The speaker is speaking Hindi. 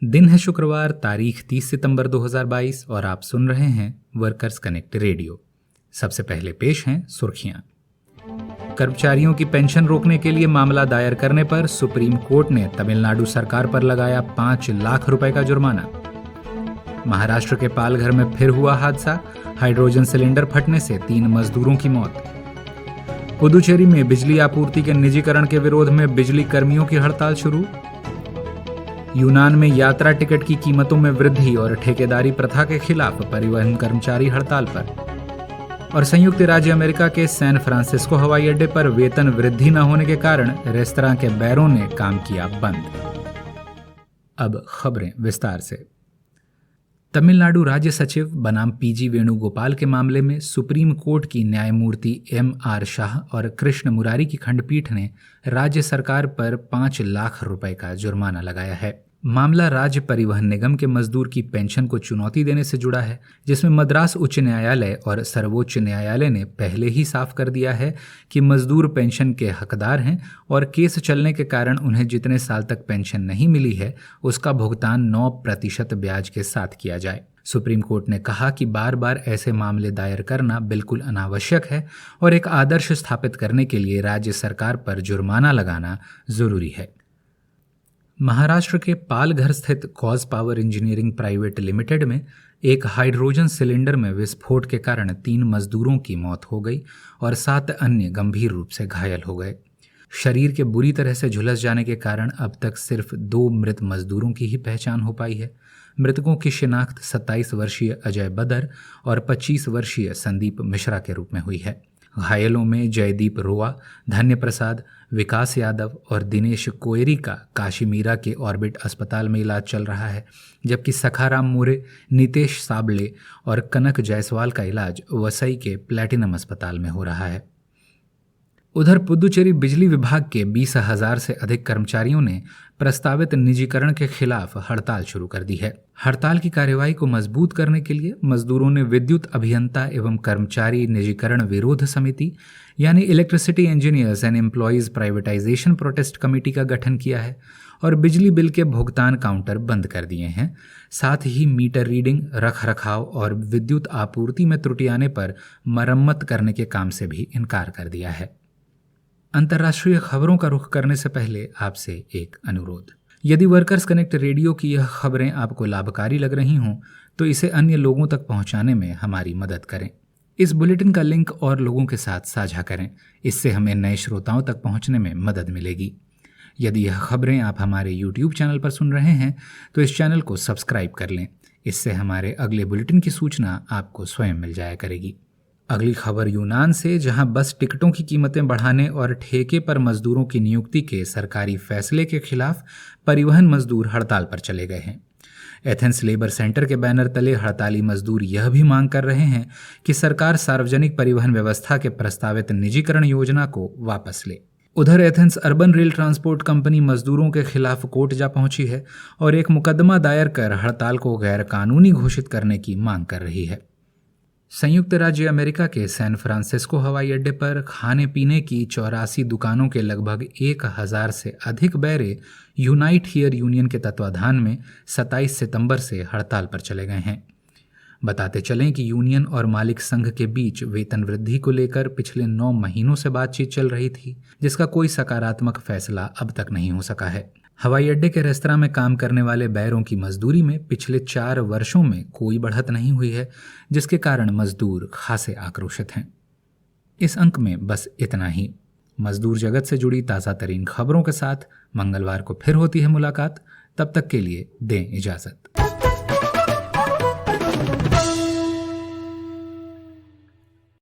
दिन है शुक्रवार, तारीख 30 सितंबर 2022 और आप सुन रहे हैं वर्कर्स कनेक्ट रेडियो। सबसे पहले पेश हैं सुर्खियां। कर्मचारियों की पेंशन रोकने के लिए मामला दायर करने पर सुप्रीम कोर्ट ने तमिलनाडु सरकार पर लगाया 5 लाख रुपए का जुर्माना। महाराष्ट्र के पालघर में फिर हुआ हादसा, हाइड्रोजन सिलेंडर फटने से 3 मजदूरों की मौत। पुदुचेरी में बिजली आपूर्ति के निजीकरण के विरोध में बिजली कर्मियों की हड़ताल शुरू। यूनान में यात्रा टिकट की कीमतों में वृद्धि और ठेकेदारी प्रथा के खिलाफ परिवहन कर्मचारी हड़ताल पर। और संयुक्त राज्य अमेरिका के सैन फ्रांसिस्को हवाई अड्डे पर वेतन वृद्धि न होने के कारण रेस्तरां के बैरों ने काम किया बंद। अब खबरें विस्तार से। तमिलनाडु राज्य सचिव बनाम पीजी वेणुगोपाल के मामले में सुप्रीम कोर्ट की न्यायमूर्ति एम.आर. शाह और कृष्ण मुरारी की खंडपीठ ने राज्य सरकार पर 5 लाख रुपए का जुर्माना लगाया है। मामला राज्य परिवहन निगम के मजदूर की पेंशन को चुनौती देने से जुड़ा है, जिसमें मद्रास उच्च न्यायालय और सर्वोच्च न्यायालय ने पहले ही साफ कर दिया है कि मजदूर पेंशन के हकदार हैं और केस चलने के कारण उन्हें जितने साल तक पेंशन नहीं मिली है उसका भुगतान 9% ब्याज के साथ किया जाए। सुप्रीम कोर्ट ने कहा कि बार बार ऐसे मामले दायर करना बिल्कुल अनावश्यक है और एक आदर्श स्थापित करने के लिए राज्य सरकार पर जुर्माना लगाना जरूरी है। महाराष्ट्र के पालघर स्थित cause power engineering private limited में एक हाइड्रोजन सिलेंडर में विस्फोट के कारण 3 मजदूरों की मौत हो गई और 7 अन्य गंभीर रूप से घायल हो गए। शरीर के बुरी तरह से झुलस जाने के कारण अब तक सिर्फ 2 मृत मजदूरों की ही पहचान हो पाई है। मृतकों की शिनाख्त 27 वर्षीय अजय बदर और 25 वर्षीय संदीप मिश्रा के रूप में हुई है। घायलों में जयदीप रोआ, धन्य प्रसाद, विकास यादव और दिनेश कोयरी का काशीमीरा के ऑर्बिट अस्पताल में इलाज चल रहा है, जबकि सखाराम मोरे, नितेश साबले और कनक जायसवाल का इलाज वसई के प्लैटिनम अस्पताल में हो रहा है। उधर पुदुचेरी बिजली विभाग के 20,000 से अधिक कर्मचारियों ने प्रस्तावित निजीकरण के खिलाफ हड़ताल शुरू कर दी है। हड़ताल की कार्यवाही को मजबूत करने के लिए मजदूरों ने विद्युत अभियंता एवं कर्मचारी निजीकरण विरोध समिति यानी electricity engineers and employees privatisation protest committee का गठन किया है और बिजली बिल के भुगतान काउंटर बंद कर दिए हैं। साथ ही मीटर रीडिंग, रख रखाव और विद्युत आपूर्ति में त्रुटि आने पर मरम्मत करने के काम से भी इनकार कर दिया है। अंतर्राष्ट्रीय खबरों का रुख करने से पहले आपसे एक अनुरोध। यदि वर्कर्स कनेक्ट रेडियो की यह खबरें आपको लाभकारी लग रही हों तो इसे अन्य लोगों तक पहुंचाने में हमारी मदद करें। इस बुलेटिन का लिंक और लोगों के साथ साझा करें, इससे हमें नए श्रोताओं तक पहुंचने में मदद मिलेगी। यदि यह खबरें आप हमारे YouTube चैनल पर सुन रहे हैं तो इस चैनल को सब्सक्राइब कर लें, इससे हमारे अगले बुलेटिन की सूचना आपको स्वयं मिल जाया करेगी। अगली खबर यूनान से, जहां बस टिकटों की कीमतें बढ़ाने और ठेके पर मजदूरों की नियुक्ति के सरकारी फैसले के खिलाफ परिवहन मजदूर हड़ताल पर चले गए हैं। एथेंस लेबर सेंटर के बैनर तले हड़ताली मजदूर यह भी मांग कर रहे हैं कि सरकार सार्वजनिक परिवहन व्यवस्था के प्रस्तावित निजीकरण योजना को वापस ले। उधर Athens urban rail transport company मजदूरों के खिलाफ कोर्ट जा पहुंची है और एक मुकदमा दायर कर हड़ताल को गैर कानूनी घोषित करने की मांग कर रही है। संयुक्त राज्य अमेरिका के सैन फ्रांसिस्को हवाई अड्डे पर खाने पीने की 84 दुकानों के लगभग 1,000 से अधिक बैरे यूनाइट हियर यूनियन के तत्वाधान में 27 सितंबर से हड़ताल पर चले गए हैं। बताते चलें कि यूनियन और मालिक संघ के बीच वेतन वृद्धि को लेकर पिछले 9 महीनों से बातचीत चल रही थी, जिसका कोई सकारात्मक फैसला अब तक नहीं हो सका है। हवाई अड्डे के रेस्तरां में काम करने वाले बैरों की मजदूरी में पिछले 4 वर्षों में कोई बढ़त नहीं हुई है, जिसके कारण मजदूर खासे आक्रोशित हैं। इस अंक में बस इतना ही। मजदूर जगत से जुड़ी ताज़ा तरीन खबरों के साथ मंगलवार को फिर होती है मुलाकात। तब तक के लिए दें इजाज़त।